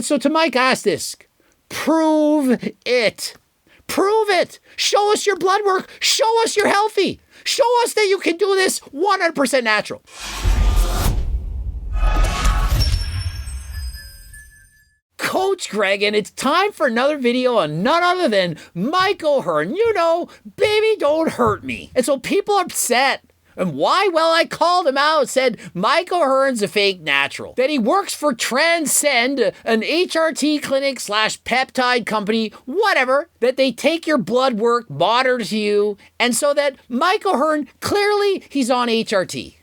And so to Mike, I ask this, prove it. Prove it. Show us your blood work. Show us you're healthy. Show us that you can do this 100% natural. Coach Greg, and it's time for another video on none other than Mike O'Hearn. You know, baby, don't hurt me. And so people are upset. And why? Well, I called him out, said Mike O'Hearn's a fake natural. That he works for Transcend, an HRT clinic / peptide company, whatever. That they take your blood work, monitor you, and so that Mike O'Hearn, clearly he's on HRT.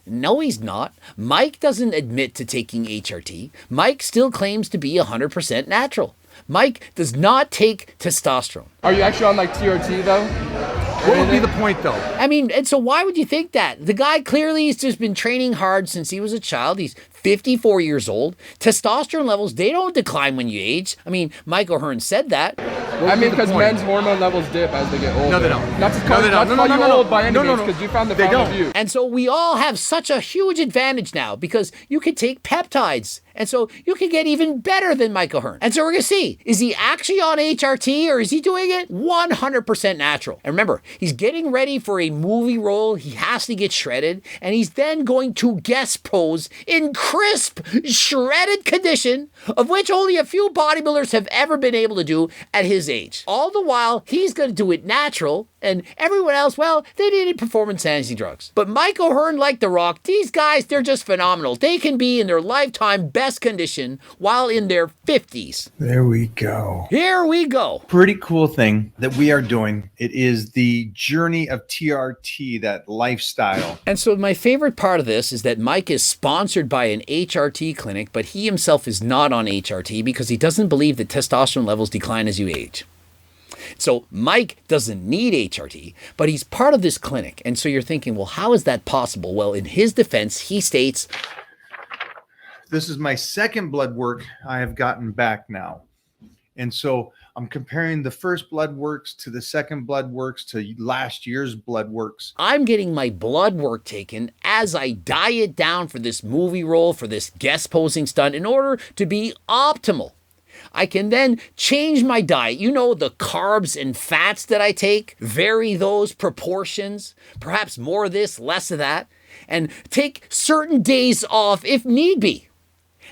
No, he's not. Mike doesn't admit to taking HRT. Mike still claims to be 100% natural. Mike does not take testosterone. Are you actually on like TRT though? What would be the point though? I mean, and so why would you think that? The guy clearly has just been training hard since he was a child. He's 54 years old. Testosterone levels, they don't decline when you age. I mean, Mike O'Hearn said that. I mean, because men's hormone levels dip as they get older. No, they don't. Not to call you old by any means, because you found the found of you. And so we all have such a huge advantage now because you can take peptides. And so you can get even better than Mike O'Hearn. And so we're going to see, is he actually on HRT or is he doing it 100% natural? And remember, he's getting ready for a movie role. He has to get shredded. And he's then going to guest pose in crisp, shredded condition, of which only a few bodybuilders have ever been able to do at his age. All the while, he's going to do it natural. And everyone else, well, they needed performance-enhancing drugs. But Mike O'Hearn, like The Rock, these guys, they're just phenomenal. They can be in their lifetime best condition while in their 50s. There we go. Here we go. Pretty cool thing that we are doing. It is the journey of TRT, that lifestyle. And so my favorite part of this is that Mike is sponsored by an HRT clinic, but he himself is not on HRT because he doesn't believe that testosterone levels decline as you age. So Mike doesn't need HRT, but he's part of this clinic. And so you're thinking, well, how is that possible? Well, in his defense, he states, this is my second blood work I have gotten back now. And so I'm comparing the first blood works to the second blood works to last year's blood works. I'm getting my blood work taken as I diet down for this movie role, for this guest posing stunt in order to be optimal. I can then change my diet. You know, the carbs and fats that I take, vary those proportions, perhaps more of this, less of that, and take certain days off if need be.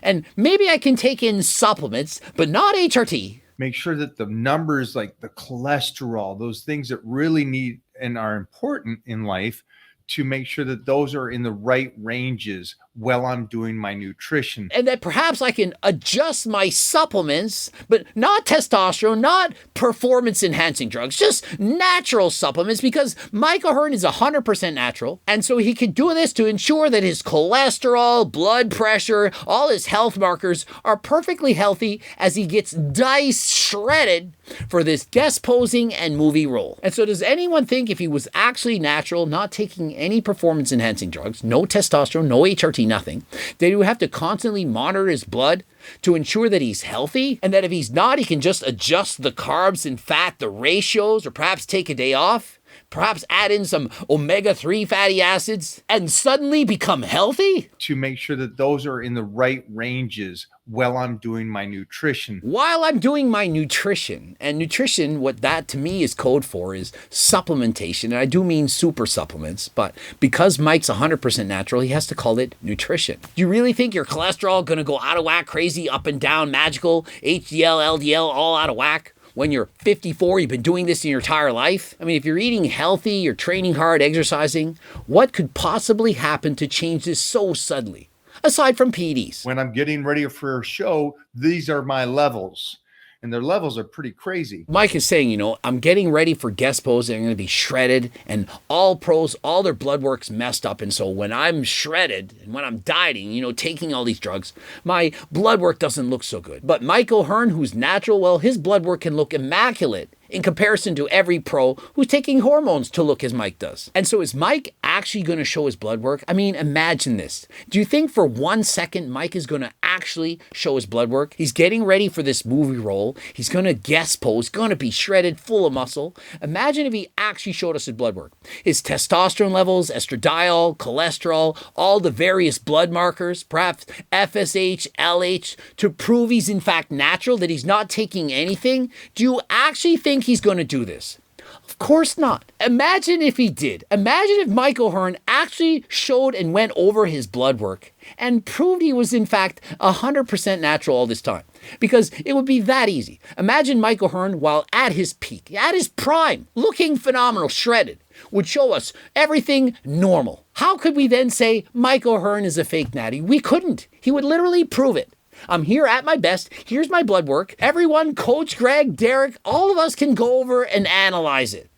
And maybe I can take in supplements, but not HRT. Make sure that the numbers like the cholesterol, those things that really need and are important in life, to make sure that those are in the right ranges while I'm doing my nutrition. And that perhaps I can adjust my supplements, but not testosterone, not performance enhancing drugs, just natural supplements, because Mike O'Hearn is 100% natural. And so he can do this to ensure that his cholesterol, blood pressure, all his health markers are perfectly healthy as he gets diced, shredded for this guest posing and movie role. And so does anyone think if he was actually natural, not taking any performance enhancing drugs, no testosterone, no HRT, nothing, that he would have to constantly monitor his blood to ensure that he's healthy, and that if he's not, he can just adjust the carbs and fat, the ratios, or perhaps take a day off, perhaps add in some omega-3 fatty acids, and suddenly become healthy? To make sure that those are in the right ranges while I'm doing my nutrition. While I'm doing my nutrition, and nutrition, what that to me is code for is supplementation, and I do mean super supplements, but because Mike's 100% natural, he has to call it nutrition. Do you really think your cholesterol gonna go out of whack, crazy, up and down, magical, HDL, LDL, all out of whack? When you're 54, you've been doing this in your entire life? I mean, if you're eating healthy, you're training hard, exercising, what could possibly happen to change this so suddenly? Aside from PEDs. When I'm getting ready for a show, these are my levels. And their levels are pretty crazy. Mike is saying, you know, I'm getting ready for guest posing. I'm going to be shredded, and all pros, all their blood work's messed up. And so when I'm shredded and when I'm dieting, you know, taking all these drugs, my blood work doesn't look so good. But Mike O'Hearn, who's natural, well, his blood work can look immaculate in comparison to every pro who's taking hormones to look as Mike does. And so is Mike actually going to show his blood work? I mean, imagine this. Do you think for 1 second Mike is going to actually show his blood work? He's getting ready for this movie role. He's going to guest pose, going to be shredded, full of muscle. Imagine if he actually showed us his blood work. His testosterone levels, estradiol, cholesterol, all the various blood markers, perhaps FSH, LH, to prove he's in fact natural, that he's not taking anything. Do you actually think he's going to do this? Of course not. Imagine if he did. Imagine if Mike O'Hearn actually showed and went over his blood work and proved he was in fact 100% natural all this time. Because it would be that easy. Imagine Mike O'Hearn, while at his peak, at his prime, looking phenomenal, shredded, would show us everything normal. How could we then say Mike O'Hearn is a fake natty? We couldn't. He would literally prove it. I'm here at my best. Here's my blood work. Everyone, Coach Greg, Derek, all of us can go over and analyze it.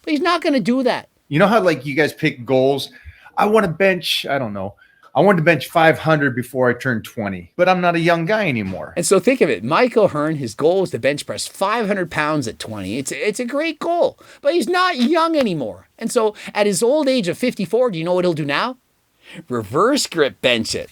But he's not going to do that. You know how like you guys pick goals? I want to bench, I don't know. I wanted to bench 500 before I turned 20, but I'm not a young guy anymore. And so think of it. Mike O'Hearn, his goal is to bench press 500 pounds at 20. It's a great goal, but he's not young anymore. And so at his old age of 54, do you know what he'll do now? Reverse grip bench it.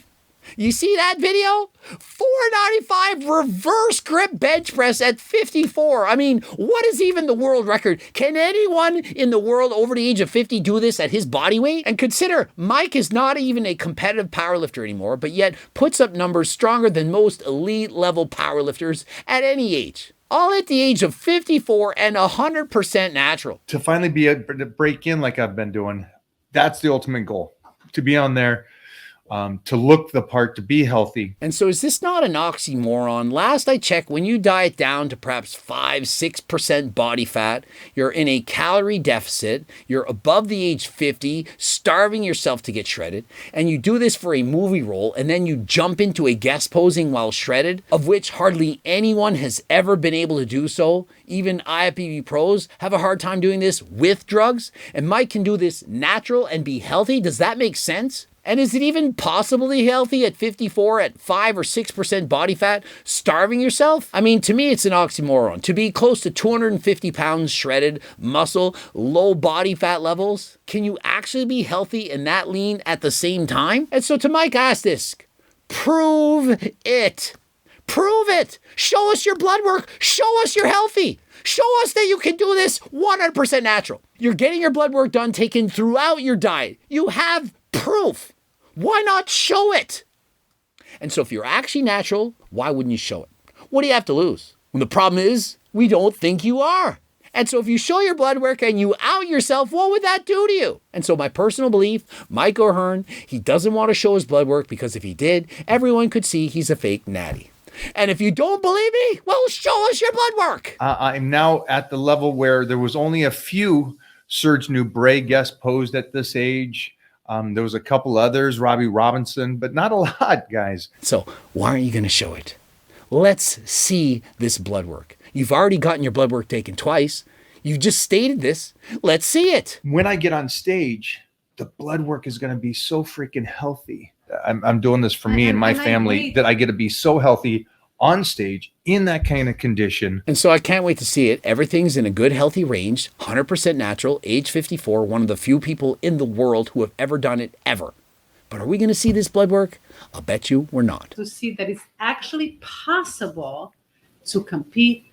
You see that video? 495 reverse grip bench press at 54. I mean, what is even the world record? Can anyone in the world over the age of 50 do this at his body weight? And consider, Mike is not even a competitive powerlifter anymore, but yet puts up numbers stronger than most elite level powerlifters at any age. All at the age of 54 and 100% natural. To finally be able to break in like I've been doing, that's the ultimate goal. To be on there. To look the part, to be healthy. And so is this not an oxymoron? Last I checked, when you diet down to perhaps 5-6% body fat, you're in a calorie deficit, you're above the age 50, starving yourself to get shredded, and you do this for a movie role, and then you jump into a guest posing while shredded, of which hardly anyone has ever been able to do so. Even IFBB pros have a hard time doing this with drugs, and Mike can do this natural and be healthy. Does that make sense? And is it even possibly healthy at 54 at 5 or 6% body fat, starving yourself? I mean, to me, it's an oxymoron. To be close to 250 pounds shredded, muscle, low body fat levels, can you actually be healthy and that lean at the same time? And so to Mike, I ask this, prove it. Prove it. Show us your blood work. Show us you're healthy. Show us that you can do this 100% natural. You're getting your blood work done, taken throughout your diet. You have proof. Why not show it? And so if you're actually natural, why wouldn't you show it? What do you have to lose? Well, the problem is, we don't think you are. And so if you show your blood work and you out yourself, what would that do to you? And so my personal belief, Mike O'Hearn, he doesn't want to show his blood work because if he did, everyone could see he's a fake natty. And if you don't believe me, well, show us your blood work. I'm now at the level where there was only a few Serge Nubret guest posed at this age. There was a couple others, Robbie Robinson, but not a lot, guys. So why aren't you going to show it? Let's see this blood work. You've already gotten your blood work taken twice. You've just stated this. Let's see it. When I get on stage, the blood work is going to be so freaking healthy. I'm doing this for me and my family that I get to be so healthy on stage in that kind of condition. And so I can't wait to see it. Everything's in a good, healthy range, 100% natural, age 54, one of the few people in the world who have ever done it ever. But are we going to see this blood work? I'll bet you we're not. To see that it's actually possible to compete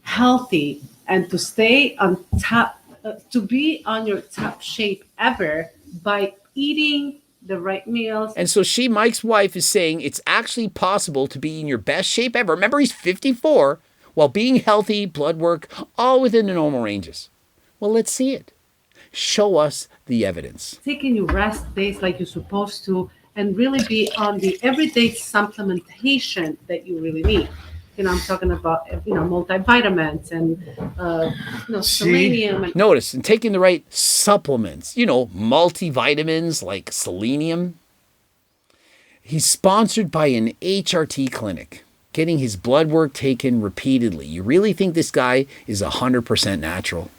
healthy and to stay on top, to be on your top shape ever by eating the right meals. And so Mike's wife, is saying it's actually possible to be in your best shape ever. Remember, he's 54 while being healthy, blood work, all within the normal ranges. Well, let's see it. Show us the evidence. Taking your rest days like you're supposed to and really be on the everyday supplementation that you really need. I'm talking about, multivitamins and, selenium. Notice, and taking the right supplements, multivitamins like selenium. He's sponsored by an HRT clinic, getting his blood work taken repeatedly. You really think this guy is 100% natural?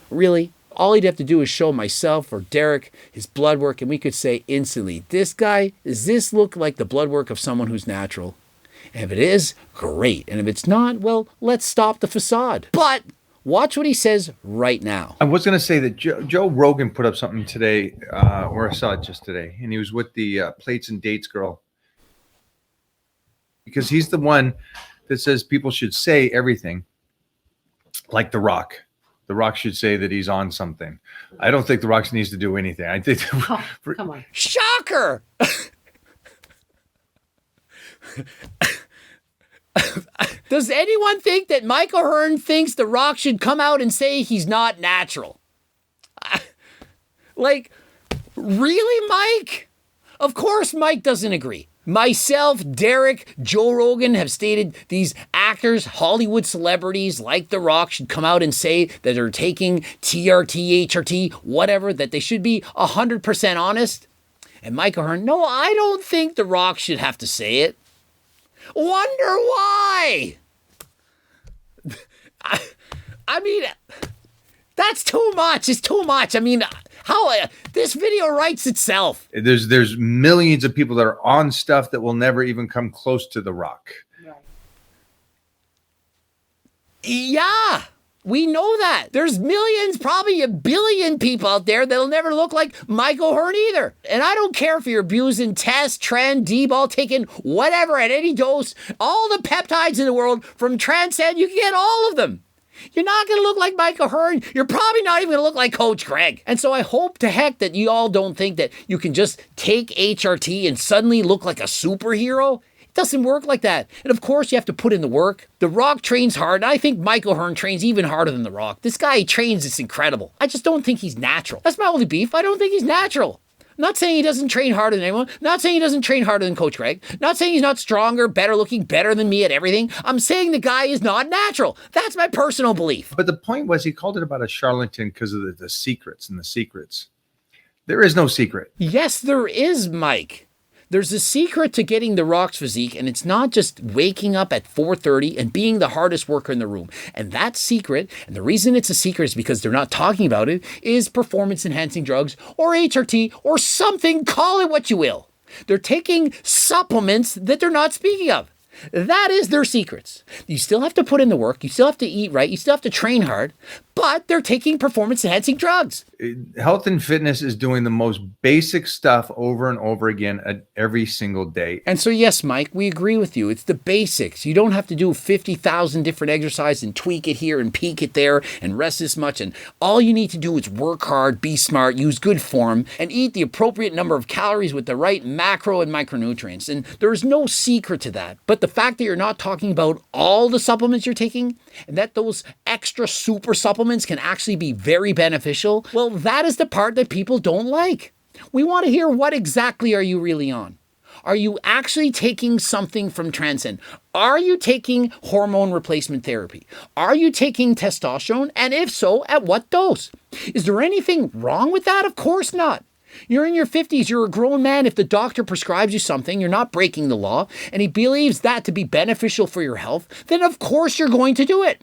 Really? All he'd have to do is show myself or Derek his blood work, and we could say instantly, this guy, does this look like the blood work of someone who's natural? And if it is, great. And if it's not, well, let's stop the facade. But Watch what he says right now. I was going to say that Joe Rogan put up something today, or I saw it just today, and he was with the Plates and Dates girl. Because he's the one that says people should say everything, like The Rock. The Rock should say that he's on something. I don't think The Rock needs to do anything. I think. Come on. Shocker! Does anyone think that Mike O'Hearn thinks The Rock should come out and say he's not natural? Like, really, Mike? Of course Mike doesn't agree. Myself, Derek, Joe Rogan have stated these actors, Hollywood celebrities like The Rock should come out and say that they're taking TRT, HRT, whatever, that they should be 100% honest. And Mike O'Hearn, no, I don't think The Rock should have to say it. Wonder why? I mean, that's too much. It's too much. I mean, how this video writes itself. There's millions of people that are on stuff that will never even come close to The Rock. Right. Yeah, we know that. There's millions, probably a billion people out there that'll never look like Mike O'Hearn either. And I don't care if you're abusing test, trend, D-ball, taking whatever at any dose, all the peptides in the world from Transcend, you can get all of them. You're not going to look like Mike O'Hearn. You're probably not even going to look like Coach Greg. And so I hope to heck that you all don't think that you can just take HRT and suddenly look like a superhero. It doesn't work like that. And of course, you have to put in the work. The Rock trains hard. And I think Mike O'Hearn trains even harder than The Rock. This guy trains, it's incredible. I just don't think he's natural. That's my only beef. I don't think he's natural. Not saying he doesn't train harder than anyone. Not saying he doesn't train harder than Coach Greg. Not saying he's not stronger, better looking, better than me at everything. I'm saying the guy is not natural. That's my personal belief. But the point was he called it about a charlatan because of the secrets and the secrets. There is no secret. Yes, there is, Mike. There's a secret to getting The Rock's physique, and it's not just waking up at 4:30 and being the hardest worker in the room. And that secret, and the reason it's a secret is because they're not talking about it, is performance-enhancing drugs or HRT or something, call it what you will. They're taking supplements that they're not speaking of. That is their secrets. You still have to put in the work. You still have to eat right. You still have to train hard. But they're taking performance-enhancing drugs. Health and fitness is doing the most basic stuff over and over again every single day. And so, yes, Mike, we agree with you. It's the basics. You don't have to do 50,000 different exercises and tweak it here and peak it there and rest this much. And all you need to do is work hard, be smart, use good form, and eat the appropriate number of calories with the right macro and micronutrients. And there's no secret to that. But the fact that you're not talking about all the supplements you're taking and that those extra super supplements can actually be very beneficial, well, that is the part that people don't like. We want to hear, what exactly are you really on? Are you actually taking something from Transcend? Are you taking hormone replacement therapy? Are you taking testosterone? And if so, at what dose? Is there anything wrong with that? Of course not. You're in your 50s, you're a grown man. If the doctor prescribes you something, you're not breaking the law, and he believes that to be beneficial for your health, then of course you're going to do it.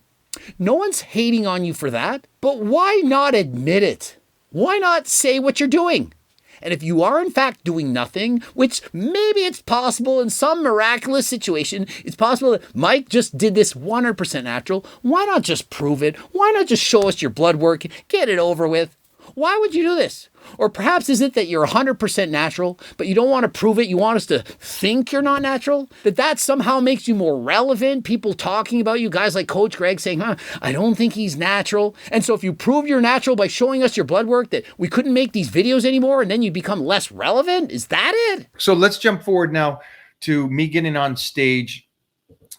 No one's hating on you for that, but why not admit it? Why not say what you're doing? And if you are in fact doing nothing, which maybe it's possible in some miraculous situation, it's possible that Mike just did this 100% natural, why not just prove it? Why not just show us your blood work, get it over with? Why would you do this? Or perhaps is it that you're 100% natural, but you don't want to prove it? You want us to think you're not natural? That somehow makes you more relevant? People talking about you, guys like Coach Greg saying, I don't think he's natural. And so if you prove you're natural by showing us your blood work, that we couldn't make these videos anymore and then you become less relevant? Is that it? So let's jump forward now to me getting on stage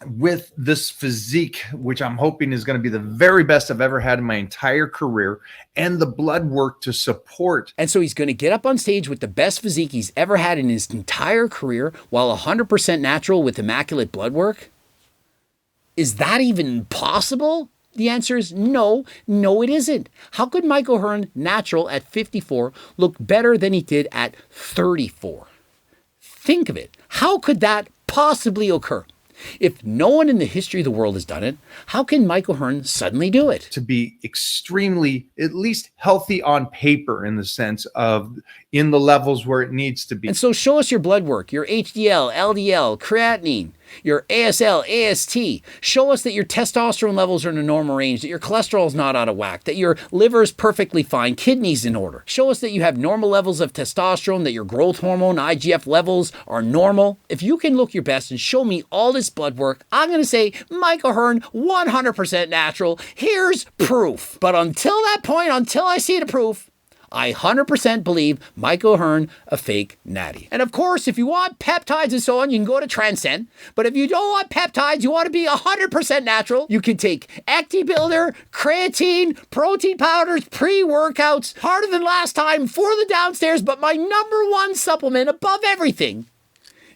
with this physique, which I'm hoping is going to be the very best I've ever had in my entire career, and the blood work to support. And so he's going to get up on stage with the best physique he's ever had in his entire career while 100% natural with immaculate blood work? Is that even possible? The answer is no, it isn't. How could Mike O'Hearn, natural at 54, look better than he did at 34? Think of it. How could that possibly occur? If no one in the history of the world has done it, how can Mike O'Hearn suddenly do it? To be extremely, at least healthy on paper, in the sense of in the levels where it needs to be. And so show us your blood work, your HDL, LDL, creatinine. your ASL, AST. Show us that your testosterone levels are in the normal range, that your cholesterol is not out of whack, that your liver is perfectly fine, kidneys in order. Show us that you have normal levels of testosterone, that your growth hormone, IGF levels are normal. If you can look your best and show me all this blood work, I'm going to say Mike O'Hearn, 100% natural. Here's proof. But until that point, until I see the proof, I 100% believe Mike O'Hearn a fake natty. And of course, if you want peptides and so on, you can go to Transcend. But if you don't want peptides, you want to be 100% natural, you can take Acti Builder, creatine, protein powders, pre-workouts, harder than last time for the downstairs, but my number one supplement above everything,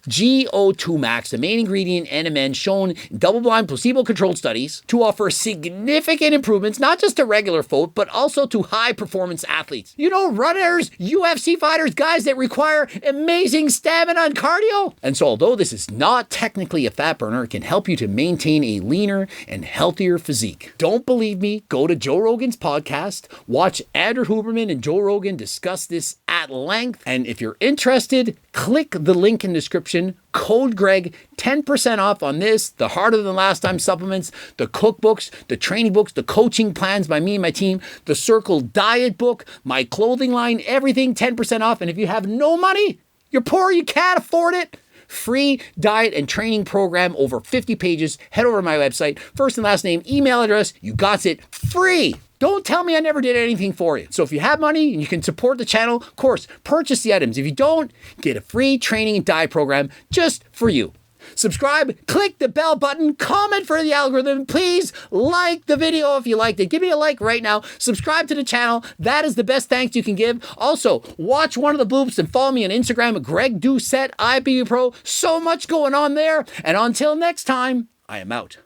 GO2 Max, the main ingredient NMN shown in double-blind placebo-controlled studies to offer significant improvements, not just to regular folk, but also to high-performance athletes. You know, runners, UFC fighters, guys that require amazing stamina and cardio. And so although this is not technically a fat burner, it can help you to maintain a leaner and healthier physique. Don't believe me? Go to Joe Rogan's podcast, watch Andrew Huberman and Joe Rogan discuss this at length. And if you're interested, click the link in the description. Code Greg, 10% off on this, the harder than last time supplements, the cookbooks, the training books, the coaching plans by me and my team, the Circle diet book, my clothing line, everything 10% off. And if you have no money, you're poor, you can't afford it, free diet and training program, over 50 pages. Head over to my website, first and last name, email address, you got it free. Don't tell me I never did anything for you. So if you have money and you can support the channel, of course, purchase the items. If you don't, get a free training and diet program just for you. Subscribe, click the bell button, comment for the algorithm. Please like the video if you liked it. Give me a like right now. Subscribe to the channel. That is the best thanks you can give. Also, watch one of the bloops and follow me on Instagram at Greg Doucette, IBU Pro. So much going on there. And until next time, I am out.